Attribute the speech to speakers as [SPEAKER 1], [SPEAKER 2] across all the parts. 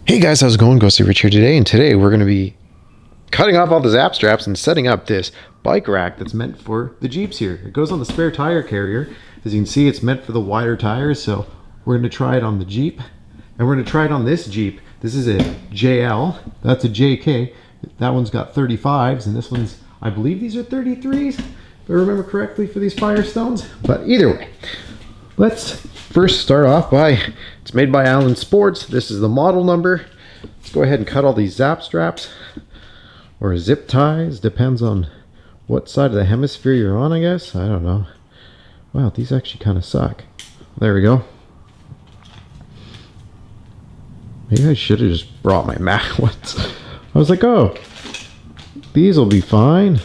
[SPEAKER 1] Hey guys, how's it going? Ghosty Rich here today, and today we're going to be cutting off all the zap straps and setting up this bike rack that's meant for the Jeeps here. It goes on the spare tire carrier. As you can see, it's meant for the wider tires, so we're going to try it on the Jeep, and we're going to try it on this Jeep. This is a JL, that's a JK. That one's got 35s, and this one's, I believe these are 33s, if I remember correctly, for these Firestones. But either way, let's first start off by, it's made by Allen Sports. This is the model number. Let's go ahead and cut all these zap straps or zip ties. Depends on what side of the hemisphere you're on, I guess. I don't know. Wow, these actually kind of suck. There we go. Maybe I should have just brought my mat once. I was like, oh, these will be fine.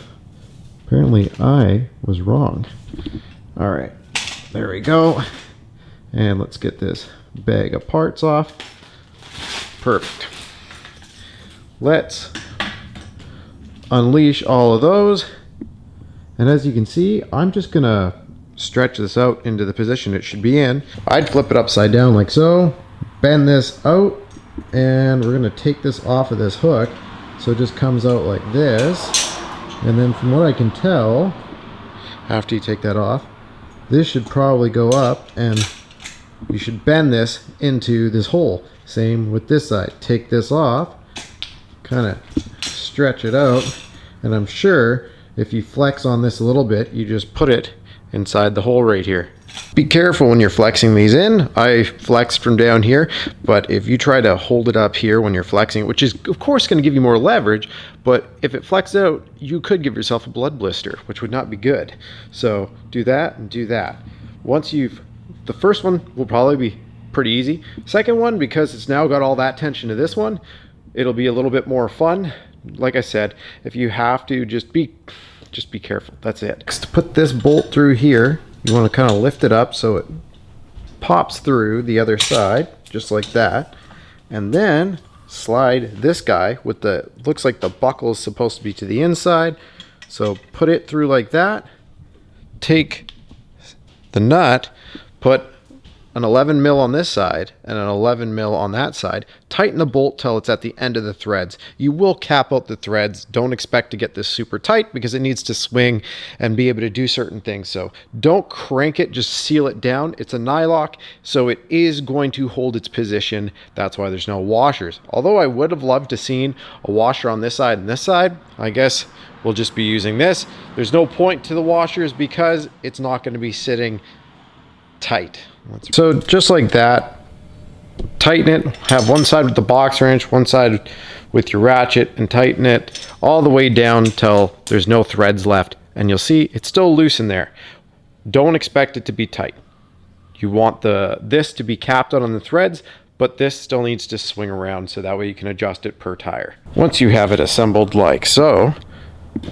[SPEAKER 1] Apparently I was wrong. All right, there we go. And let's get this bag of parts off. Perfect. Let's unleash all of those. And as you can see, I'm just gonna stretch this out into the position it should be in. I'd flip it upside down like so, bend this out, and we're gonna take this off of this hook so it just comes out like this. And then from what I can tell, after you take that off, this should probably go up, and you should bend this into this hole. Same with this side. Take this off, kind of stretch it out, and I'm sure if you flex on this a little bit, you just put it inside the hole right here. Be careful when you're flexing these in. I flexed from down here, but if you try to hold it up here when you're flexing, which is of course going to give you more leverage, but if it flexes out, you could give yourself a blood blister, which would not be good. So do that and do that. Once you've, the first one will probably be pretty easy. Second one, because it's now got all that tension to this one, it'll be a little bit more fun. Like I said, if you have to, just be careful. That's it. Next, to put this bolt through here, you want to kind of lift it up so it pops through the other side, just like that. And then slide this guy with the, looks like the buckle is supposed to be to the inside. So put it through like that. Take the nut, put an 11 mil on this side and an 11 mil on that side. Tighten the bolt till it's at the end of the threads. You will cap out the threads. Don't expect to get this super tight because it needs to swing and be able to do certain things. So don't crank it, just seal it down. It's a nylock, so it is going to hold its position. That's why there's no washers. Although I would have loved to seen a washer on this side and this side, I guess we'll just be using this. There's no point to the washers because it's not going to be sitting tight. So just like that, tighten it. Have one side with the box wrench, one side with your ratchet, and tighten it all the way down till there's no threads left, and you'll see it's still loose in there. Don't expect it to be tight. You want this to be capped out on the threads, but this still needs to swing around so that way you can adjust it per tire. Once you have it assembled like so,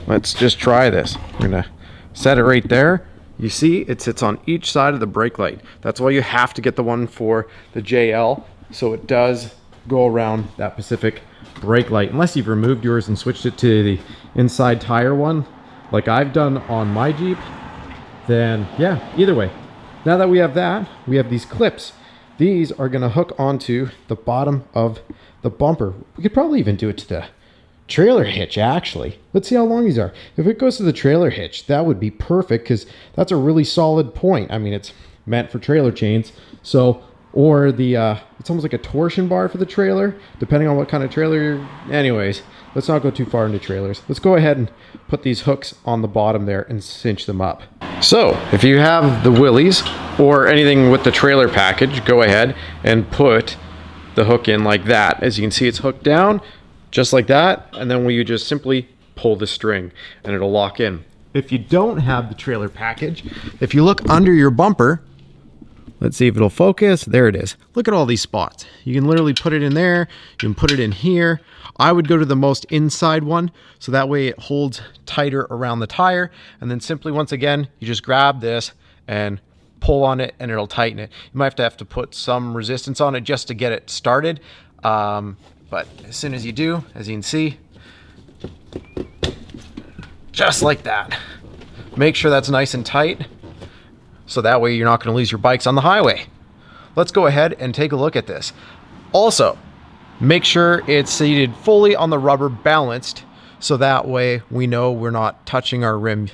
[SPEAKER 1] let's just try this. We're gonna set it right there. You see, it sits on each side of the brake light. That's why you have to get the one for the JL, so it does go around that specific brake light. Unless you've removed yours and switched it to the inside tire one, like I've done on my Jeep, then yeah, either way. Now that we have that, we have these clips. These are gonna hook onto the bottom of the bumper. We could probably even do it to the trailer hitch, actually. Let's see how long these are. If it goes to the trailer hitch, that would be perfect because that's a really solid point. I mean, it's meant for trailer chains. So, or the, it's almost like a torsion bar for the trailer, depending on what kind of trailer you're, anyways, let's not go too far into trailers. Let's go ahead and put these hooks on the bottom there and cinch them up. So, if you have the Willys or anything with the trailer package, go ahead and put the hook in like that. As you can see, it's hooked down, just like that, and then you just simply pull the string and it'll lock in. If you don't have the trailer package, if you look under your bumper, let's see if it'll focus. There it is. Look at all these spots. You can literally put it in there. You can put it in here. I would go to the most inside one, so that way it holds tighter around the tire. And then simply, once again, you just grab this and pull on it and it'll tighten it. You might have to put some resistance on it just to get it started. But as soon as you do, as you can see, just like that. Make sure that's nice and tight, so that way you're not going to lose your bikes on the highway. Let's go ahead and take a look at this. Also, Make sure it's seated fully on the rubber, balanced, so that way we know we're not touching our rim.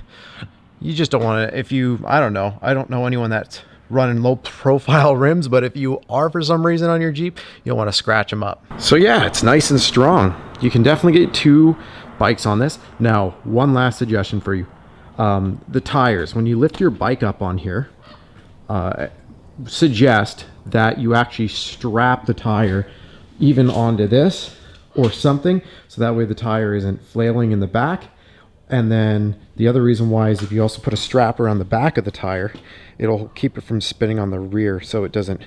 [SPEAKER 1] You just don't want to, if you, I don't know anyone that's running low profile rims, but if you are for some reason on your Jeep, you'll want to scratch them up. So yeah, it's nice and strong. You can definitely get 2 bikes on this. Now, one last suggestion for you. The tires, when you lift your bike up on here, suggest that you actually strap the tire even onto this or something, so that way the tire isn't flailing in the back. And then the other reason why is if you also put a strap around the back of the tire, it'll keep it from spinning on the rear, so it doesn't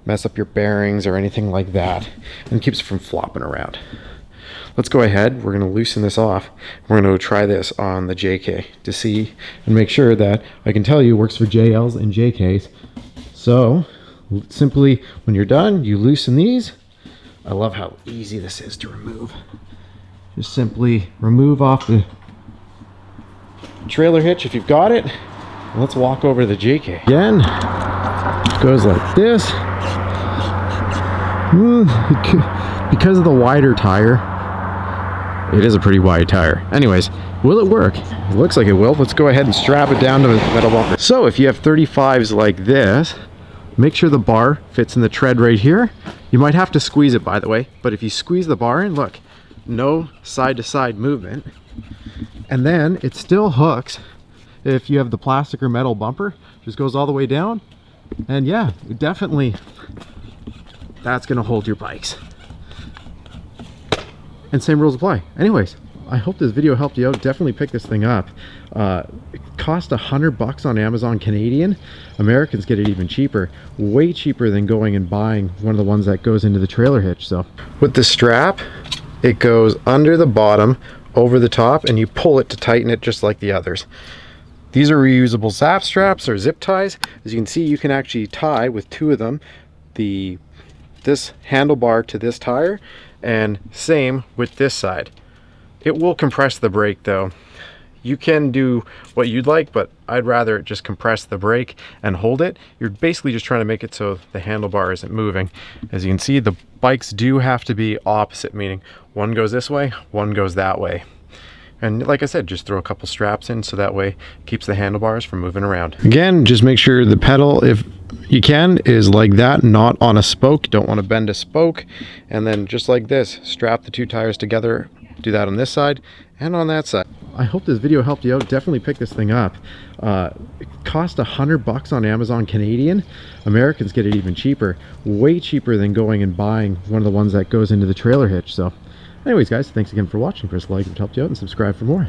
[SPEAKER 1] mess up your bearings or anything like that, and keeps it from flopping around. Let's go ahead, we're going to loosen this off. We're going to try this on the JK to see and make sure that I can tell you it works for JLs and JKs. So simply, when you're done, you loosen these. I love how easy this is to remove. Just simply remove off the trailer hitch if you've got it. Let's walk over to the JK. Again, it goes like this. Because of the wider tire, it is a pretty wide tire. Anyways, will it work? It looks like it will. Let's go ahead and strap it down to the metal bumper. So if you have 35s like this, make sure the bar fits in the tread right here. You might have to squeeze it, by the way, but if you squeeze the bar in, look, no side to side movement. And then it still hooks if you have the plastic or metal bumper. Just goes all the way down. And yeah, definitely that's gonna hold your bikes. And same rules apply. Anyways, I hope this video helped you out. Definitely pick this thing up. It cost $100 on Amazon Canadian. Americans get it even cheaper. Way cheaper than going and buying one of the ones that goes into the trailer hitch. So with the strap, it goes under the bottom, over the top, and you pull it to tighten it just like the others. These are reusable zap straps or zip ties. As you can see, you can actually tie with 2 of them this handlebar to this tire, and same with this side. It will compress the brake though. You can do what you'd like, but I'd rather it just compress the brake and hold it. You're basically just trying to make it so the handlebar isn't moving. As you can see, the bikes do have to be opposite, meaning one goes this way, one goes that way. And like I said, just throw a couple straps in so that way it keeps the handlebars from moving around. Again, just make sure the pedal, if you can, is like that, not on a spoke. Don't want to bend a spoke. And then just like this, strap the 2 tires together. Do that on this side and on that side. I hope this video helped you out. Definitely pick this thing up. It cost $100 on Amazon Canadian. Americans get it even cheaper. Way cheaper than going and buying one of the ones that goes into the trailer hitch. So anyways, guys, thanks again for watching. Press like if it helped you out and subscribe for more.